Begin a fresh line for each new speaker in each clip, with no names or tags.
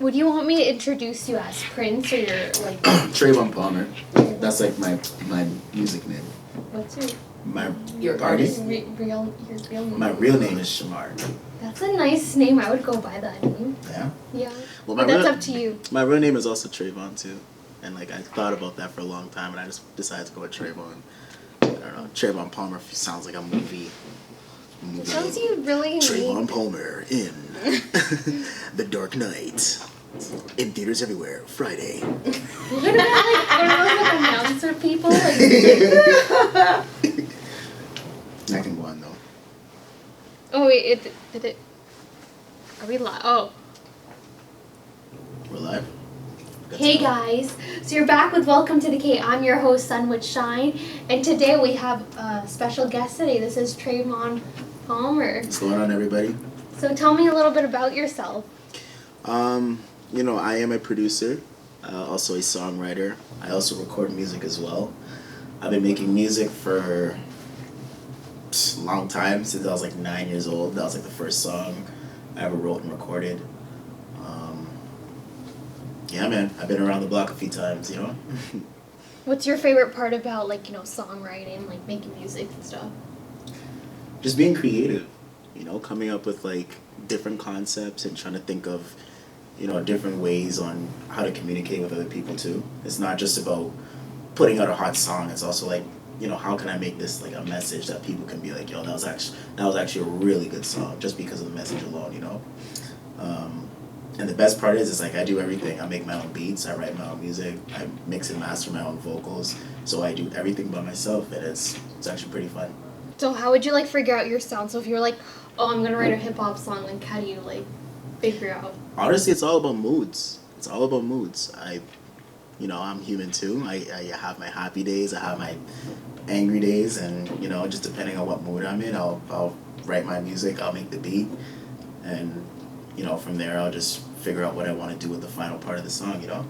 Would you want me to introduce you as Prince or your like?
Trayvon Palmer. That's like my music name.
What's your
Your artist?
real name?
My real name is Shamar.
That's a nice name. I would go by that name.
Yeah.
Yeah.
Well,
But that's up to you.
My real name is also Trayvon too, and like I thought about that for a long time, and I just decided to go with Trayvon. I don't know. Trayvon Palmer sounds like a movie.
It sounds you really
Trayvon Palmer in The Dark Knight. In theaters everywhere, Friday.
You're gonna be like one of those like announcer people. Like,
I can go on though.
oh wait, did it? Are we live? Oh.
We're live.
Hey guys, so you're back with Welcome to the K. I'm your host, Sun with Shine, and today we have a special guest today. This is Trayvon Palmer.
What's going on, everybody?
So tell me a little bit about yourself.
You know, I am a producer, also a songwriter. I also record music as well. I've been making music for a long time, since I was like 9 years old. That was like the first song I ever wrote and recorded. Yeah, man, I've been around the block a few times, you know?
What's your favorite part about, like, you know, songwriting, like making music and stuff?
Just being creative, you know, coming up with like different concepts and trying to think of, you know, different ways on how to communicate with other people too. It's not just about putting out a hot song. It's also like, you know, how can I make this like a message that people can be like, yo, that was actually a really good song just because of the message alone, you know. And the best part is like I do everything. I make my own beats. I write my own music. I mix and master my own vocals. So I do everything by myself, and it's actually pretty fun.
So how would you, like, figure out your sound? So if you're like, oh, I'm gonna write a hip-hop song, like, how do you, like, figure out?
Honestly, it's all about moods. It's all about moods. You know, I'm human too. I have my happy days. I have my angry days, and you know, just depending on what mood I'm in, I'll write my music. I'll make the beat, and you know, from there I'll just figure out what I want to do with the final part of the song. You know.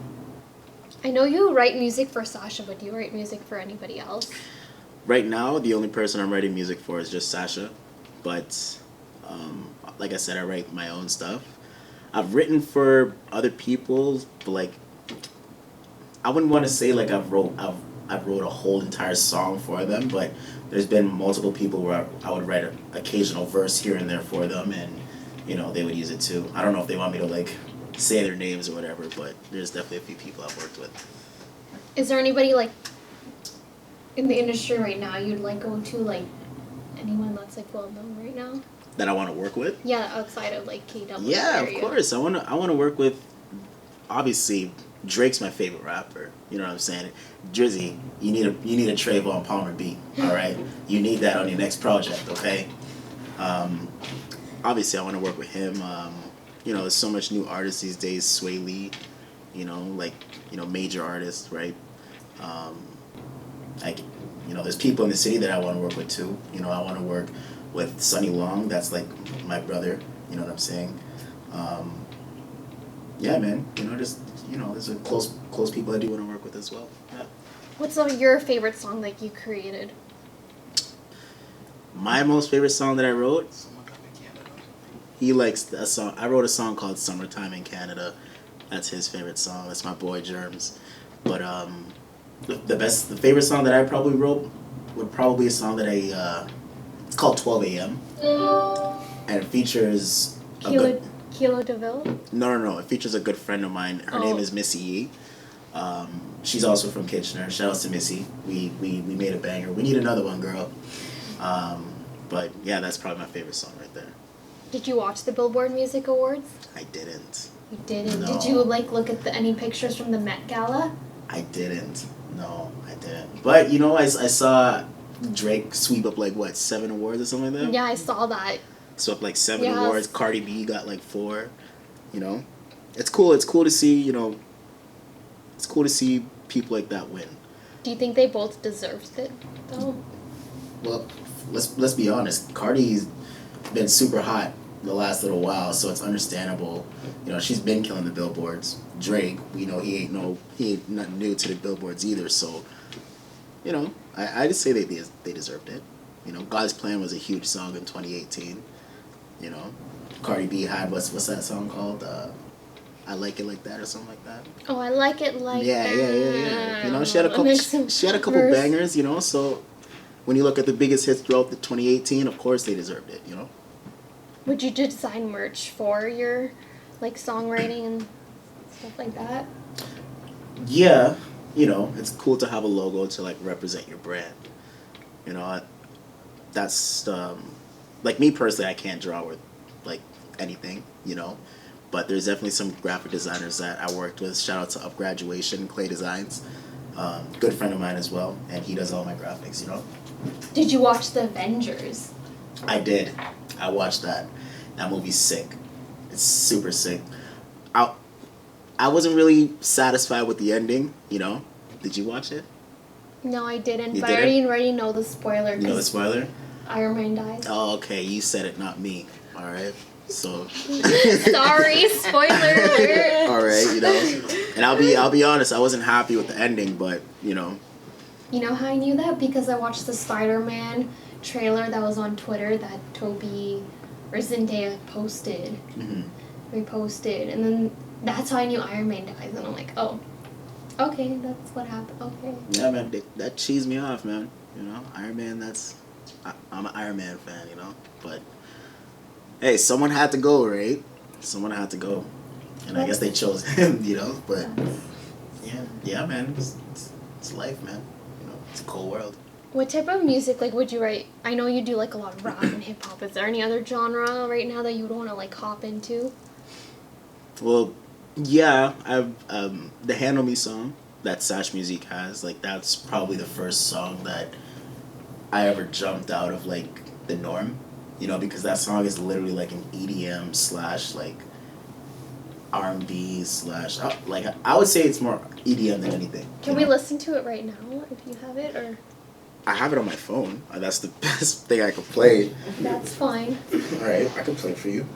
I know you write music for Sasha, but do you write music for anybody else?
Right now, the only person I'm writing music for is just Sasha, but like I said, I write my own stuff. I've written for other people, but like I wouldn't want to say like I've wrote a whole entire song for them, but there's been multiple people where I would write an occasional verse here and there for them, and you know, they would use it too. I don't know if they want me to like say their names or whatever, but there's definitely a few people I've worked with.
Is there anybody, like, in the industry right now you'd, like, go to, like, anyone that's, like, well-known right now?
That I want to work with?
Yeah, outside of, like, KW
Yeah,
area.
of course. I want to work with, obviously, Drake's my favorite rapper. You know what I'm saying? Drizzy, you need a Trayvon Palmer beat, all right? You need that on your next project, okay? Obviously, I want to work with him. You know, there's so much new artists these days. Sway Lee, you know, like, you know, major artists, right? Like, you know, there's people in the city that I want to work with too. You know, I want to work with Sonny Long. That's like my brother. You know what I'm saying? Yeah, man. You know, just, you know, there's a close people I do want to work with as well. Yeah.
What's your favorite song that you created?
My most favorite song that I wrote, he likes a song. I wrote a song called "Summertime in Canada." That's his favorite song. That's my boy Germs. But the favorite song that I probably wrote would probably be a song that it's called 12 a.m. and it features
Kilo DeVille?
No. It features a good friend of mine. Her name is Missy E. She's also from Kitchener. Shout out to Missy. We made a banger. We need another one, girl. But yeah, that's probably my favorite song right there.
Did you watch the Billboard Music Awards?
I didn't.
You didn't?
No.
Did you, like, look at any pictures from the Met Gala?
I didn't. No, I didn't. But, you know, I saw Drake sweep up, like, what, 7 awards or something like that?
Yeah, I saw that.
Swept, like, 7 awards. Cardi B got, like, 4. You know? It's cool. It's cool to see, you know, it's cool to see people like that win.
Do you think they both deserved it, though?
Well, let's be honest. Cardi's been super hot the last little while, so it's understandable. You know, she's been killing the billboards. Drake, you know, he ain't nothing new to the billboards either. So, you know, I just say they deserved it. You know, God's Plan was a huge song in 2018. You know, Cardi B had what's that song called? I Like It Like That or something like that.
Oh, I like it like
Yeah,
that.
yeah. You know, she had a couple bangers, you know, so when you look at the biggest hits throughout the 2018, of course they deserved it, you know?
Would you design merch for your, like, songwriting and stuff like that?
Yeah, you know, it's cool to have a logo to, like, represent your brand. You know, that's, like, me personally, I can't draw with, like, anything, you know? But there's definitely some graphic designers that I worked with. Shout out to Up Graduation, Clay Designs. Good friend of mine as well, and he does all my graphics, you know?
Did you watch The Avengers?
I did. I watched that. That movie's sick. It's super sick. I wasn't really satisfied with the ending, you know? Did you watch it?
No, I didn't,
You
but
didn't?
I already know the spoiler.
You know the spoiler?
Iron Man dies.
Oh, okay. You said it, not me. All right. So.
Sorry, spoiler alert.
All right, you know. And I'll be honest. I wasn't happy with the ending, but you know.
You know how I knew that? Because I watched the Spider-Man trailer that was on Twitter that Toby or Zendaya posted.
Mm-hmm.
Reposted, and then that's how I knew Iron Man dies, and I'm like, oh, okay, that's what happened. Okay.
Yeah, man. That cheesed me off, man. You know, Iron Man. I'm an Iron Man fan, you know. But hey, someone had to go, right? Someone had to go, and I guess they chose him, you know. But yeah, man. It's life, man. You know, it's a cold world.
What type of music, like, would you write? I know you do, like, a lot of rap and hip-hop. Is there any other genre right now that you would want to, like, hop into?
Well, yeah, I've the Handle Me song that Sash Music has, like, that's probably the first song that I ever jumped out of, like, the norm, you know, because that song is literally like an EDM slash, like, R&B slash, like, I would say it's more EDM than anything.
Can we listen to it right now if you have it, or?
I have it on my phone. That's the best thing I could play.
That's fine.
All right, I can play it for you.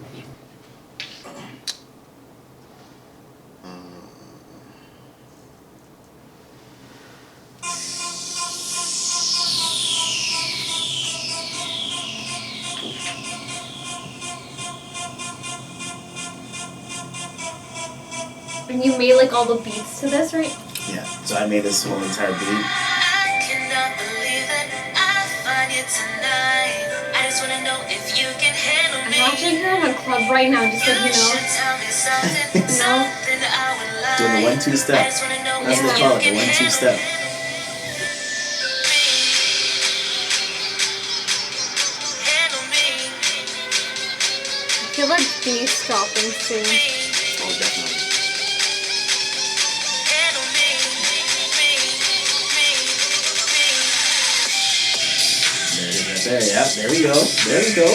And you made, like, all the beats to this, right?
Yeah, so I made this whole entire beat.
I cannot believe that I find you tonight. I just wanna know if you can handle
I'm
me.
watching her in a club right now, just so you
You
know.
should tell me something,
No.
something I would like.
Doing the 1-2 step.
I just wanna know
That's
if
what they
you
call it, the
can
1-2
handle
step.
me. Handle me.
I feel like bass dropping soon.
Oh, definitely.
Handle me.
There it is right there. Yeah, there we go. There we go.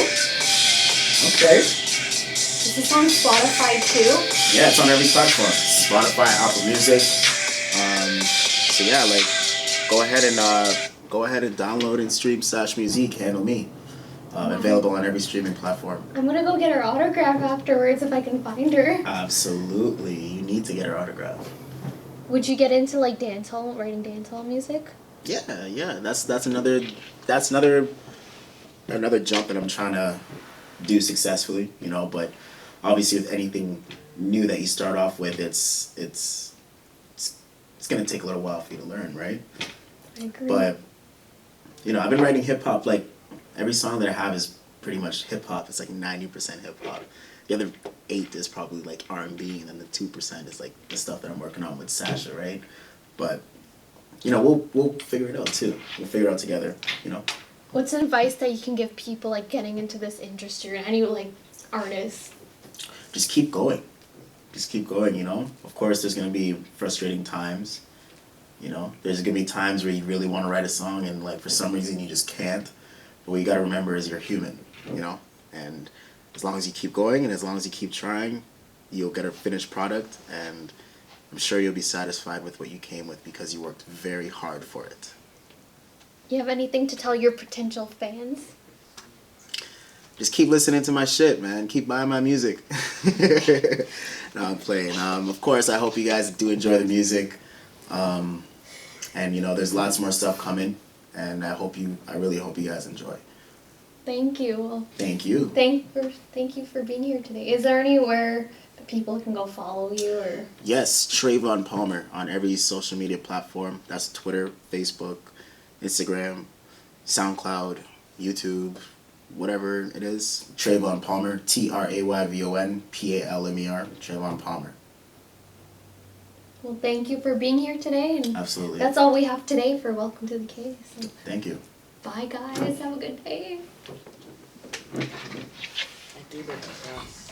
Okay.
Is this on Spotify too?
Yeah, it's on every platform. Spotify, Apple Music. So yeah, like, go ahead and download and stream Sash Music. Handle Me. Available on every streaming platform.
I'm gonna go get her autograph afterwards if I can find her.
Absolutely, you need to get her autograph.
Would you get into, like, dancehall, writing dancehall music?
Yeah. That's another jump that I'm trying to do successfully, you know. But obviously, with anything new that you start off with, it's gonna take a little while for you to learn, right?
I agree.
But you know, I've been writing hip hop. Like, every song that I have is pretty much hip hop. It's like 90% hip hop. The other 8 is probably like R&B, and then the 2% is like the stuff that I'm working on with Sasha, right? But you know, we'll figure it out too. We'll figure it out together, you know.
What's advice that you can give people, like, getting into this industry, or any, like, artists?
Just keep going. Just keep going, you know. Of course, there's gonna be frustrating times. You know, there's gonna be times where you really want to write a song and, like, for some reason you just can't. But what you gotta remember is you're human, you know. And as long as you keep going and as long as you keep trying, you'll get a finished product, and I'm sure you'll be satisfied with what you came with because you worked very hard for it.
You have anything to tell your potential fans?
Just keep listening to my shit, man. Keep buying my music. No, I'm playing. Of course, I hope you guys do enjoy the music. And you know, there's lots more stuff coming, and I really hope you guys enjoy.
Thank you. Well,
Thank you.
thank you for being here today. Is there anywhere people can go follow you or?
Yes, Trayvon Palmer on every social media platform. That's Twitter, Facebook, Instagram, SoundCloud, YouTube, whatever it is. Trayvon Palmer, TrayvonPalmer, Trayvon Palmer.
Well, thank you for being here today. And
Absolutely.
that's all we have today for Welcome to the K. So
Thank you.
bye, guys. Have a good day.
I do that.